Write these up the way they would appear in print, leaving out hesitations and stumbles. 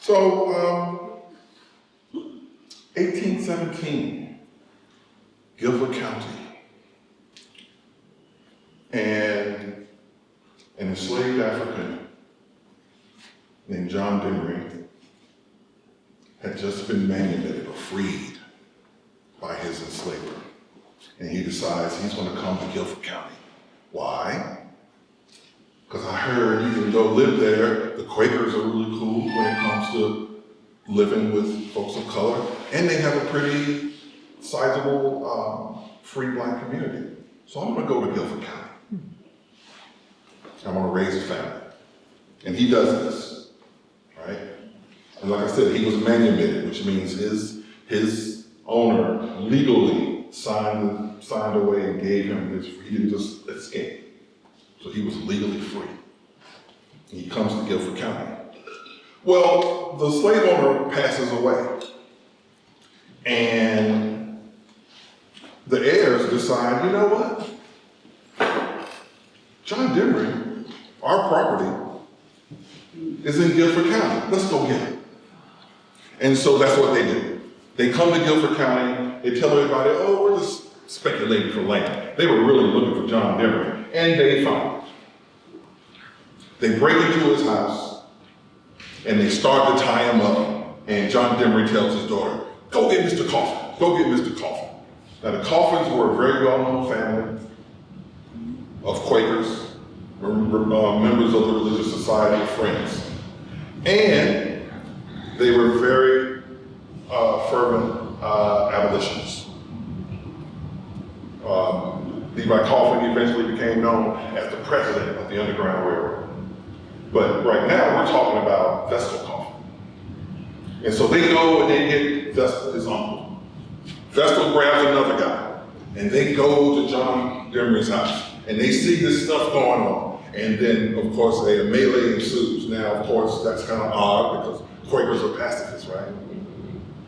So, 1817, Guilford County, and an enslaved African named John Demery had just been manumitted or freed by his enslaver. And he decides he's going to come to Guilford County. Why? Because I heard you can go live there. The Quakers are really cool when it comes to living with folks of color. And they have a pretty sizable free black community. So I'm going to go to Guilford County. I'm going to raise a family. And he does this, right? And like I said, he was manumitted, which means his owner legally signed away and gave him his, he didn't just escape. So he was legally free. He comes to Guilford County. Well, the slave owner passes away. And the heirs decide, you know what? John Demery, our property, is in Guilford County. Let's go get it. And so that's what they do. They come to Guilford County, they tell everybody, oh, we're just speculating for land. They were really looking for John Demery, and they find it. They break into his house, and they start to tie him up, and John Demery tells his daughter, go get Mr. Coffin, go get Mr. Coffin. Now the Coffins were a very well-known family of Quakers, members of the Religious Society of Friends. And they were very fervent abolitionists. Levi Coffin eventually became known as the president of the Underground Railroad. But right now we're talking about Vestal Coffin. And so they go and they get Vestal, his uncle. Vestal grabs another guy and they go to John Demery's house and they see this stuff going on. And then of course a melee ensues. Now of course that's kind of odd because Quakers are pacifists, right?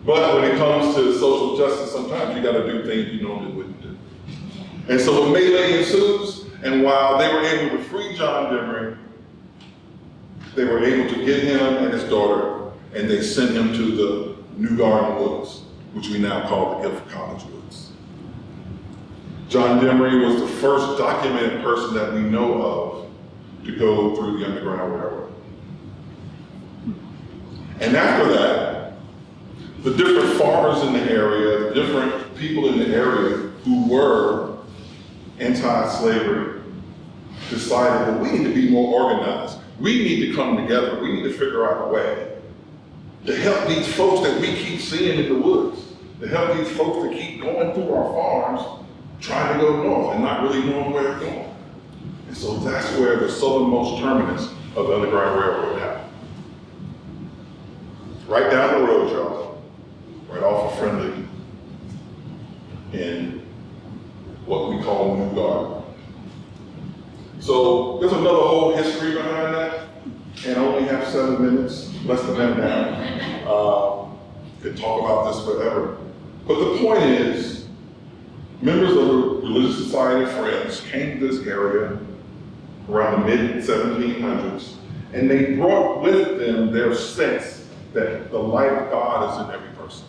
But when it comes to social justice, sometimes you gotta do things you normally wouldn't do. And so the melee ensues, and while they were able to free John Demery, they were able to get him and his daughter, and they sent him to the New Garden Woods, which we now call the Guilford College Woods. John Demery was the first documented person that we know of to go through the Underground Railroad. And after that, the different farmers in the area, the different people in the area who were anti-slavery decided that we need to be more organized. We need to come together. We need to figure out a way to help these folks that we keep seeing in the woods, to help these folks that keep going through our farms, trying to go north and not really knowing where they're going. And so that's where the southernmost terminus of the Underground Railroad happened. Right down the road, y'all, right off of Friendly, in what we call New Garden. So there's another whole history behind that, and I only have 7 minutes, less than that now. Could talk about this forever. But the point is, members of the Religious Society of Friends came to this area around the mid-1700s, and they brought with them their sense that the light of God is in every person.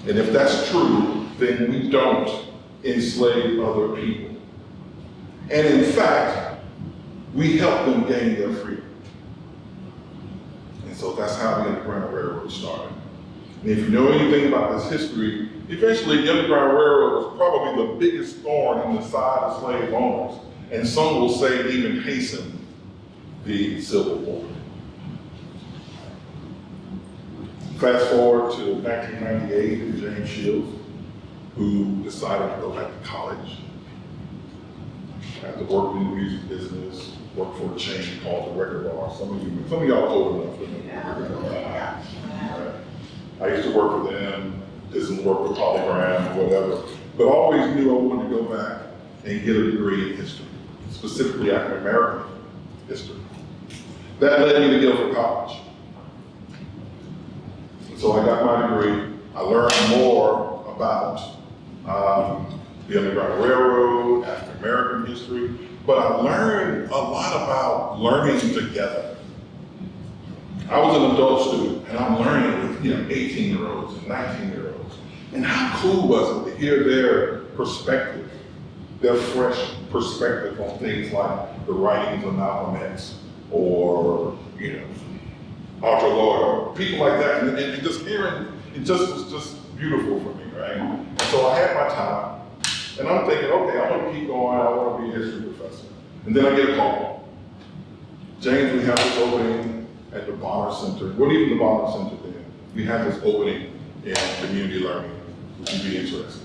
And if that's true, then we don't enslave other people. And in fact, we help them gain their freedom. And so that's how the Underground Railroad started. And if you know anything about this history, eventually the Underground Railroad was probably the biggest thorn in the side of slave owners, and some will say even hastened the Civil War. Fast forward to 1998 and James Shields, who decided to go back to college after working in the music business, worked for a chain called the Record Bar. Some of y'all old enough to know. I used to work for them, did some work with Polygram or whatever, but always knew I wanted to go back and get a degree in history, specifically African American history. That led me to Guilford College. So I got my degree. I learned more about the Underground Railroad, African American history, but I learned a lot about learning together. I was an adult student, and I'm learning with 18-year-olds and 19-year-olds. And how cool was it to hear their perspective, their fresh perspective on things like the writings of Malcolm X, or Arthur Lloyd, or people like that. And just hearing, it just was just beautiful for me, right? And so I had my time, and I'm thinking, okay, I want to keep going, I want to be a history professor. And then I get a call. James, we have this opening at the Bonner Center. What even the Bonner Center then? We have this opening in community learning. Would you be interested?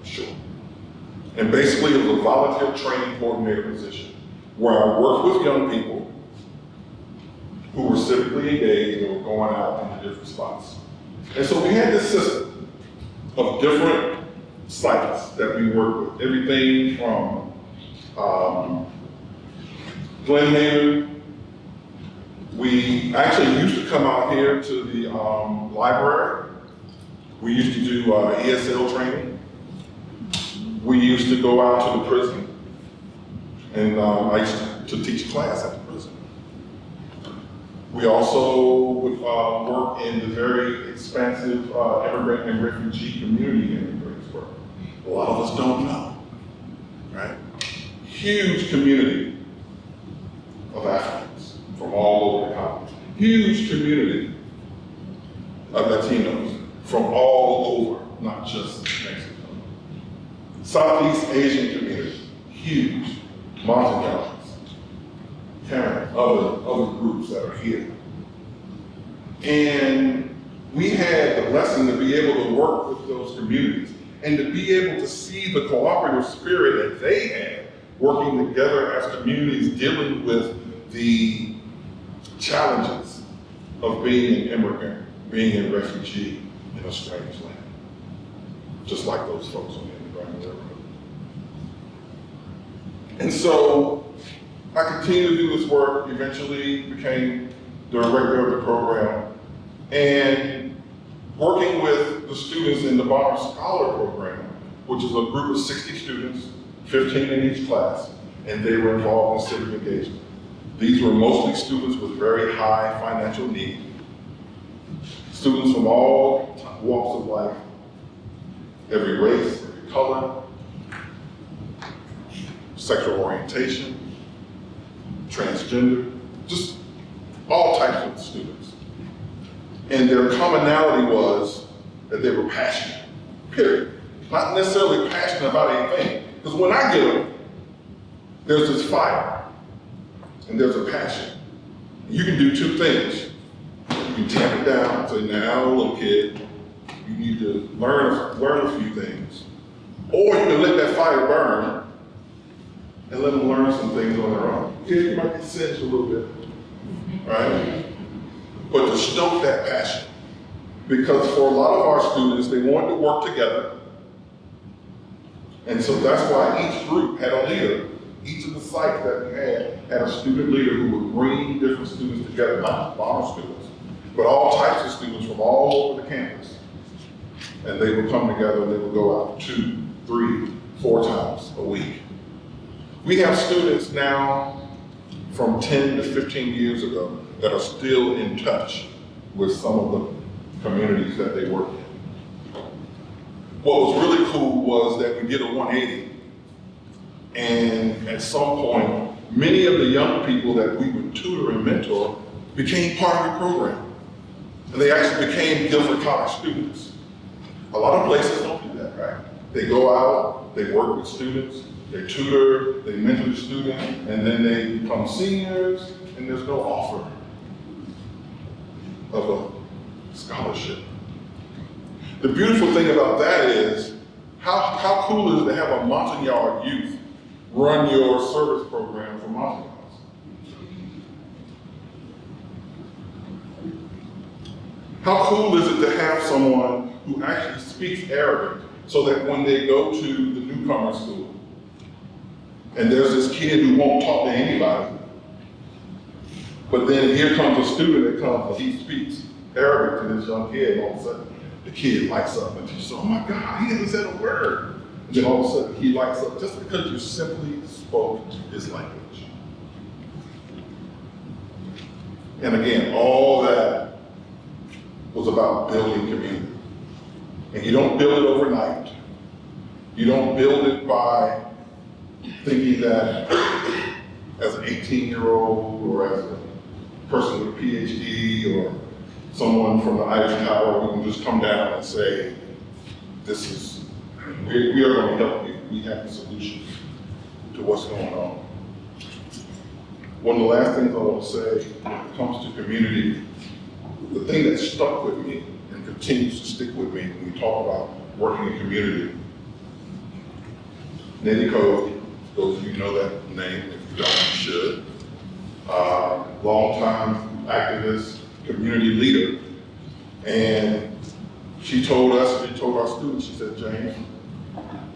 Sure. And basically it was a volunteer training coordinator position where I worked with young people who were civically engaged and were going out into different spots. And so we had this system of different sites that we worked with. Everything from Glen Haven. We actually used to come out here to the library. We used to do ESL training. We used to go out to the prison, and I used to teach a class at the prison. We also would work in the very expansive immigrant and refugee community in Greensboro. A lot of us don't know, right? Huge community of Africans from all over the continent. Huge community of Latinos from all over, not just Mexico. Southeast Asian community, huge. Montagnons, Karen, other groups that are here. And we had the blessing to be able to work with those communities and to be able to see the cooperative spirit that they had working together as communities dealing with the challenges of being an immigrant, being a refugee in a strange land. Just like those folks on the Underground Railroad. And so I continued to do this work, eventually became the director of the program, and working with the students in the Bonner Scholar Program, which is a group of 60 students, 15 in each class, and they were involved in civic engagement. These were mostly students with very high financial need, students from all walks of life, every race, every color, sexual orientation, transgender, just all types of students. And their commonality was that they were passionate, period. Not necessarily passionate about anything, because when I get them, there's this fire, and there's a passion. You can do two things. You can tamp it down, say, now, little kid, you need to learn a few things. Or you can let that fire burn and let them learn some things on their own. Kids, you might get singed a little bit, right? But to stoke that passion. Because for a lot of our students, they wanted to work together. And so that's why each group had a leader. Each of the sites that we had a student leader who would bring different students together, not just Bonner students, but all types of students from all over the campus. And they would come together and they would go out 2, 3, 4 times a week. We have students now from 10 to 15 years ago that are still in touch with some of the communities that they work in. What was really cool was that we did a 180, and at some point, many of the young people that we would tutor and mentor became part of the program. And they actually became Guilford College students. A lot of places don't do that, right? They go out, they work with students, they tutor, they mentor the student, and then they become seniors, and there's no offer of a scholarship. The beautiful thing about that is, how cool is it to have a Montagnard youth run your service program for Montagnards? How cool is it to have someone who actually speaks Arabic so that when they go to the newcomer school, and there's this kid who won't talk to anybody, but then here comes a student that comes and he speaks Arabic to this young kid, and all of a sudden the kid lights up and she's, oh my God, he hasn't said a word. And then all of a sudden he lights up just because you simply spoke his language. And again, all that was about building community. And you don't build it overnight. You don't build it by thinking that as an 18-year-old or as a person with a PhD or someone from the Eiffel Tower, we can just come down and say, we are going to help you. We have the solution to what's going on. One of the last things I want to say when it comes to community, the thing that stuck with me and continues to stick with me when we talk about working in community, Nettie Code, those of you know that name, if you don't, you should. Longtime activist, community leader. And she told us, she told our students, she said, James,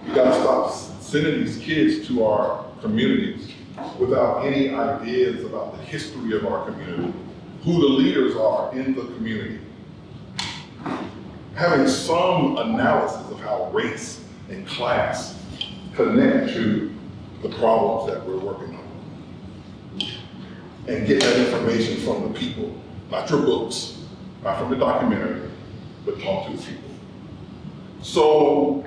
you gotta stop sending these kids to our communities without any ideas about the history of our community, who the leaders are in the community. Having some analysis of how race and class connect to the problems that we're working on. And get that information from the people, not your books, not from the documentary, but talk to the people. So,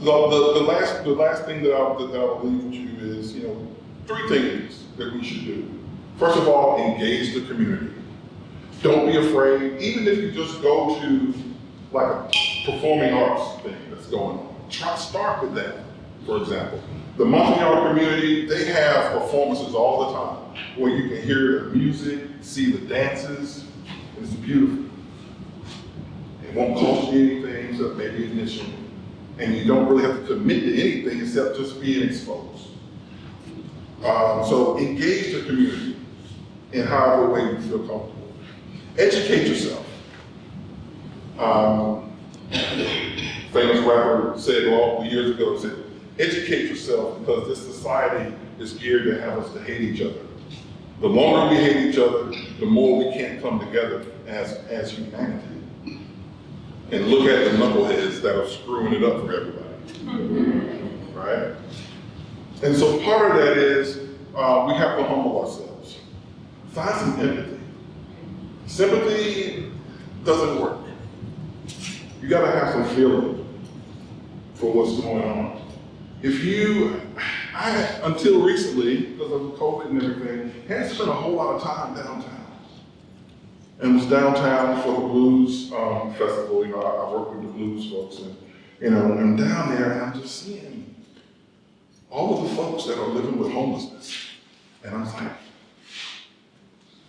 the last thing that I'll leave with you is, 3 things that we should do. First of all, engage the community. Don't be afraid, even if you just go to like a performing arts thing that's going on. Start with that, for example. The Montreal community, they have performances all the time where you can hear the music, see the dances, and it's beautiful. It won't cost you anything except maybe admission. And you don't really have to commit to anything except just being exposed. So engage the community in however way you feel comfortable. Educate yourself. Famous rapper said years ago, said, educate yourself because this society is geared to have us to hate each other. The longer we hate each other, the more we can't come together as humanity. And look at the knuckleheads that are screwing it up for everybody, right? And so part of that is we have to humble ourselves. Find some empathy. Sympathy doesn't work. You gotta have some feeling for what's going on. Until recently, because of COVID and everything, hadn't spent a whole lot of time downtown. And was downtown for the blues festival. I work with the blues folks, and I'm down there and I'm just seeing all of the folks that are living with homelessness. And I'm like,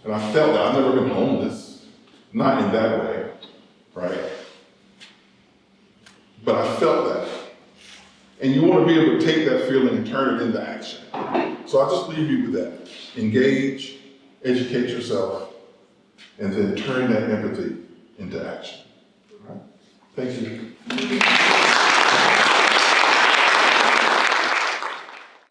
and I felt that I've never been homeless, not in that way, right? But I felt that. And you want to be able to take that feeling and turn it into action. So I just leave you with that. Engage, educate yourself, and then turn that empathy into action. All right? Thank you.